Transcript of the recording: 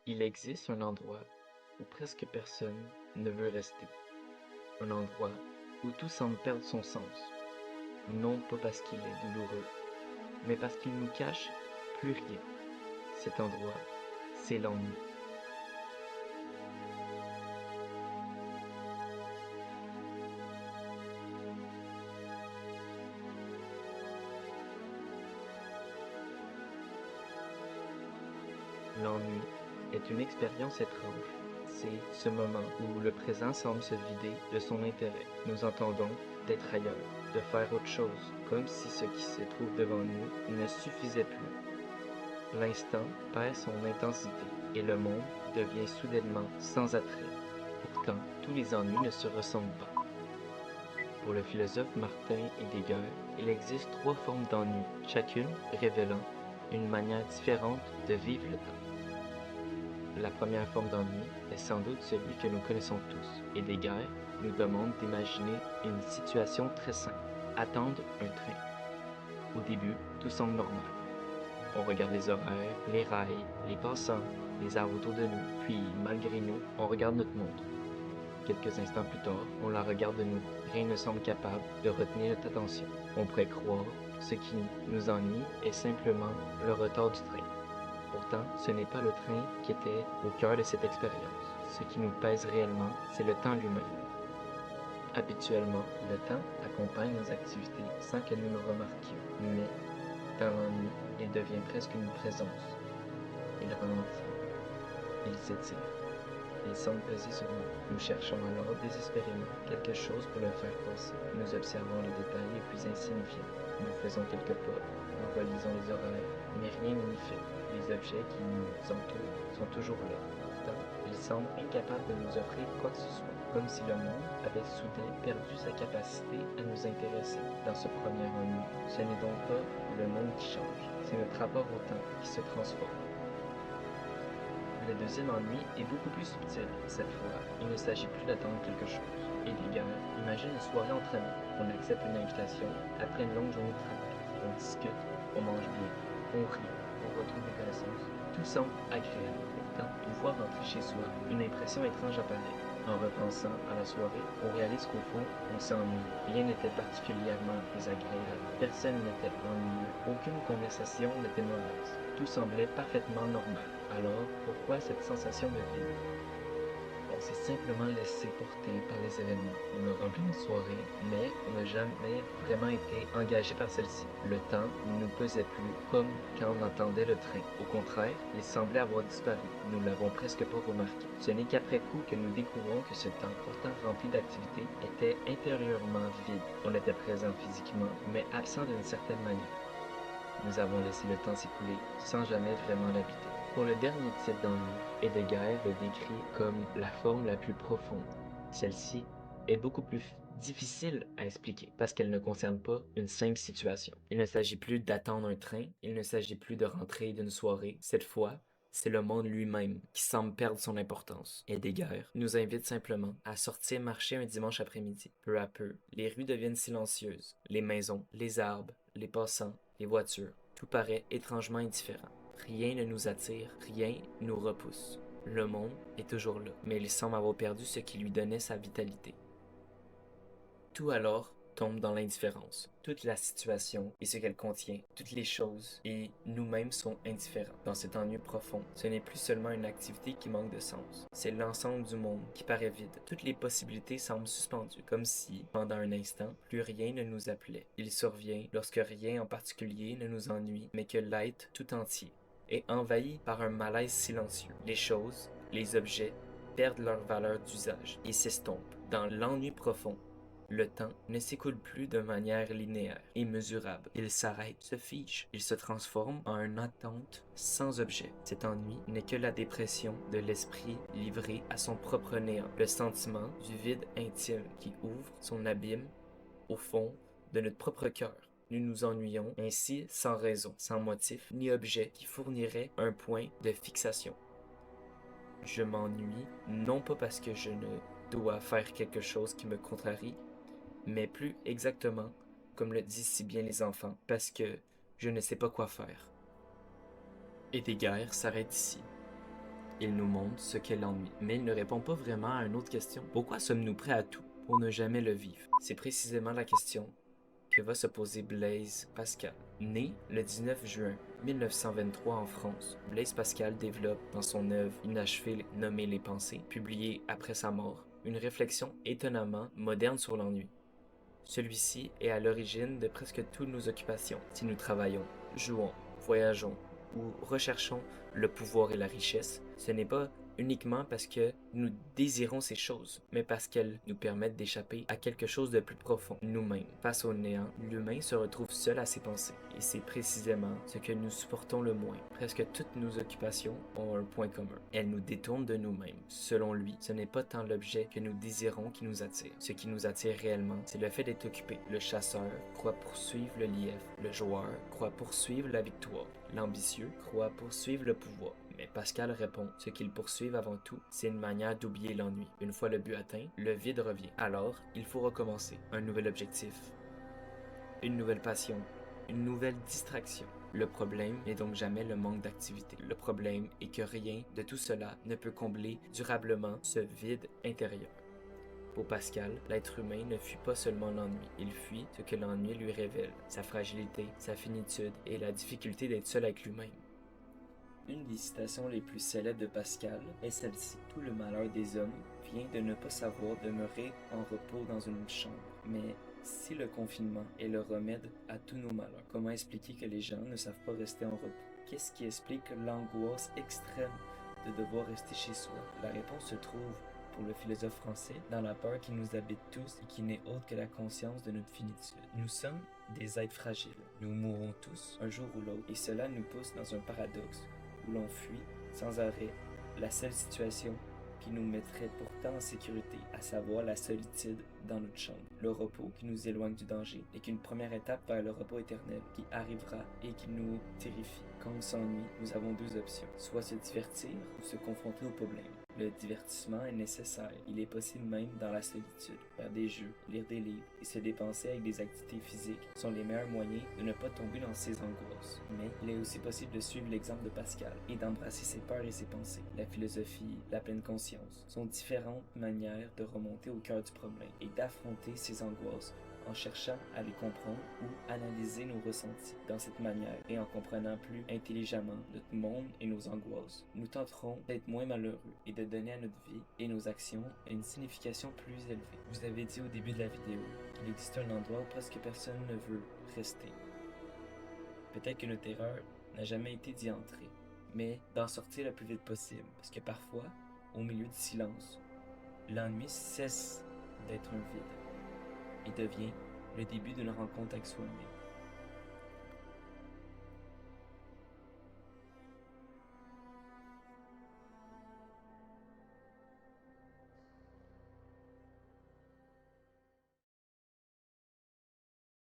Il existe un endroit où presque personne ne veut rester. Un endroit où tout semble perdre son sens. Non pas parce qu'il est douloureux, mais parce qu'il nous cache plus rien. Cet endroit, c'est l'ennui. L'ennui est une expérience étrange. C'est ce moment où le présent semble se vider de son intérêt. Nous entendons d'être ailleurs, de faire autre chose, comme si ce qui se trouve devant nous ne suffisait plus. L'instant perd son intensité et le monde devient soudainement sans attrait. Pourtant, tous les ennuis ne se ressemblent pas. Pour le philosophe Martin Heidegger, il existe trois formes d'ennui, chacune révélant une manière différente de vivre le temps. La première forme d'ennui est sans doute celui que nous connaissons tous. Heidegger nous demande d'imaginer une situation très simple, attendre un train. Au début, tout semble normal. On regarde les horaires, les rails, les passants, les arbres autour de nous, puis, malgré nous, on regarde notre montre. Quelques instants plus tard, on la regarde de nouveau. Rien ne semble capable de retenir notre attention. On pourrait croire ce qui nous ennuie est simplement le retard du train. Pourtant, ce n'est pas le train qui était au cœur de cette expérience. Ce qui nous pèse réellement, c'est le temps lui-même. Habituellement, le temps accompagne nos activités sans que nous le remarquions. Mais, dans l'ennui, il devient presque une présence. Il ralentit, il s'étire. Il semble peser sur nous. Nous cherchons alors désespérément quelque chose pour le faire passer. Nous observons les détails les plus insignifiants. Nous faisons quelques pas, nous relisons les horaires, mais rien n'y fait. Les objets qui nous entourent sont toujours là. Pourtant, ils semblent incapables de nous offrir quoi que ce soit, comme si le monde avait soudain perdu sa capacité à nous intéresser. Dans ce premier ennui, ce n'est donc pas le monde qui change, c'est notre rapport au temps qui se transforme. Le deuxième ennui est beaucoup plus subtil. Cette fois, il ne s'agit plus d'attendre quelque chose. Heidegger imagine une soirée entre amis. On accepte une invitation après une longue journée de travail. On discute, on mange bien, on rit, on retrouve des connaissances. Tout semble agréable. Pourtant, une fois rentré chez soi, une impression étrange apparaît. En repensant à la soirée, on réalise qu'au fond, on s'ennuie. Rien n'était particulièrement désagréable. Personne n'était ennuyeux. Aucune conversation n'était mauvaise. Tout semblait parfaitement normal. Alors, pourquoi cette sensation de vide? On s'est simplement laissé porter par les événements. On a rempli une soirée, mais on n'a jamais vraiment été engagé par celle-ci. Le temps ne nous pesait plus comme quand on entendait le train. Au contraire, il semblait avoir disparu. Nous ne l'avons presque pas remarqué. Ce n'est qu'après coup que nous découvrons que ce temps, pourtant rempli d'activités, était intérieurement vide. On était présent physiquement, mais absent d'une certaine manière. Nous avons laissé le temps s'écouler sans jamais vraiment l'habiter. Pour le dernier type d'ennui, Heidegger le décrit comme la forme la plus profonde. Celle-ci est beaucoup plus difficile à expliquer parce qu'elle ne concerne pas une simple situation. Il ne s'agit plus d'attendre un train, il ne s'agit plus de rentrer d'une soirée. Cette fois, c'est le monde lui-même qui semble perdre son importance. Heidegger nous invite simplement à sortir marcher un dimanche après-midi. Peu à peu, les rues deviennent silencieuses. Les maisons, les arbres, les passants, les voitures, tout paraît étrangement indifférent. Rien ne nous attire, rien nous repousse. Le monde est toujours là, mais il semble avoir perdu ce qui lui donnait sa vitalité. Tout alors tombe dans l'indifférence. Toute la situation et ce qu'elle contient, toutes les choses et nous-mêmes sont indifférents. Dans cet ennui profond, ce n'est plus seulement une activité qui manque de sens, c'est l'ensemble du monde qui paraît vide. Toutes les possibilités semblent suspendues, comme si, pendant un instant, plus rien ne nous appelait. Il survient lorsque rien en particulier ne nous ennuie, mais que l'être tout entier est envahi par un malaise silencieux. Les choses, les objets, perdent leur valeur d'usage et s'estompent. Dans l'ennui profond, le temps ne s'écoule plus de manière linéaire et mesurable. Il s'arrête, se fige. Il se transforme en une attente sans objet. Cet ennui n'est que la dépression de l'esprit livré à son propre néant. Le sentiment du vide intime qui ouvre son abîme au fond de notre propre cœur. Nous nous ennuyons ainsi sans raison, sans motif, ni objet qui fournirait un point de fixation. Je m'ennuie, non pas parce que je ne dois faire quelque chose qui me contrarie, mais plus exactement, comme le disent si bien les enfants, parce que je ne sais pas quoi faire. Heidegger s'arrête ici. Il nous montre ce qu'est l'ennui, mais il ne répond pas vraiment à une autre question. Pourquoi sommes-nous prêts à tout pour ne jamais le vivre? C'est précisément la question que va se poser Blaise Pascal. Né le 19 juin 1923 en France, Blaise Pascal développe dans son œuvre inachevée nommée Les Pensées, publiée après sa mort, une réflexion étonnamment moderne sur l'ennui. Celui-ci est à l'origine de presque toutes nos occupations. Si nous travaillons, jouons, voyageons ou recherchons le pouvoir et la richesse, ce n'est pas uniquement parce que nous désirons ces choses, mais parce qu'elles nous permettent d'échapper à quelque chose de plus profond, nous-mêmes. Face au néant, l'humain se retrouve seul à ses pensées, et c'est précisément ce que nous supportons le moins. Presque toutes nos occupations ont un point commun. Elles nous détournent de nous-mêmes. Selon lui, ce n'est pas tant l'objet que nous désirons qui nous attire. Ce qui nous attire réellement, c'est le fait d'être occupé. Le chasseur croit poursuivre le lièvre, le joueur croit poursuivre la victoire, l'ambitieux croit poursuivre le pouvoir. Mais Pascal répond, ce qu'ils poursuivent avant tout, c'est une manière d'oublier l'ennui. Une fois le but atteint, le vide revient. Alors, il faut recommencer. Un nouvel objectif, une nouvelle passion, une nouvelle distraction. Le problème n'est donc jamais le manque d'activité. Le problème est que rien de tout cela ne peut combler durablement ce vide intérieur. Pour Pascal, l'être humain ne fuit pas seulement l'ennui, il fuit ce que l'ennui lui révèle, sa fragilité, sa finitude et la difficulté d'être seul avec lui-même. Une des citations les plus célèbres de Pascal est celle-ci. Tout le malheur des hommes vient de ne pas savoir demeurer en repos dans une chambre. Mais si le confinement est le remède à tous nos malheurs, comment expliquer que les gens ne savent pas rester en repos? Qu'est-ce qui explique l'angoisse extrême de devoir rester chez soi? La réponse se trouve, pour le philosophe français, dans la peur qui nous habite tous et qui n'est autre que la conscience de notre finitude. Nous sommes des êtres fragiles. Nous mourrons tous, un jour ou l'autre, et cela nous pousse dans un paradoxe où l'on fuit sans arrêt la seule situation qui nous mettrait pourtant en sécurité, à savoir la solitude dans notre chambre, le repos qui nous éloigne du danger, et qu'une première étape vers le repos éternel qui arrivera et qui nous terrifie. Quand on s'ennuie, nous avons deux options, soit se divertir ou se confronter aux problèmes. Le divertissement est nécessaire, il est possible même dans la solitude. Faire des jeux, lire des livres et se dépenser avec des activités physiques sont les meilleurs moyens de ne pas tomber dans ces angoisses. Mais il est aussi possible de suivre l'exemple de Pascal et d'embrasser ses peurs et ses pensées. La philosophie, la pleine conscience sont différentes manières de remonter au cœur du problème et d'affronter ces angoisses en cherchant à les comprendre ou analyser nos ressentis. Dans cette manière, et en comprenant plus intelligemment notre monde et nos angoisses, nous tenterons d'être moins malheureux et de donner à notre vie et nos actions une signification plus élevée. Vous avez dit au début de la vidéo qu'il existe un endroit où presque personne ne veut rester. Peut-être que notre erreur n'a jamais été d'y entrer, mais d'en sortir le plus vite possible, parce que parfois, au milieu du silence, l'ennui cesse d'être un vide et devient le début d'une rencontre avec soi-même.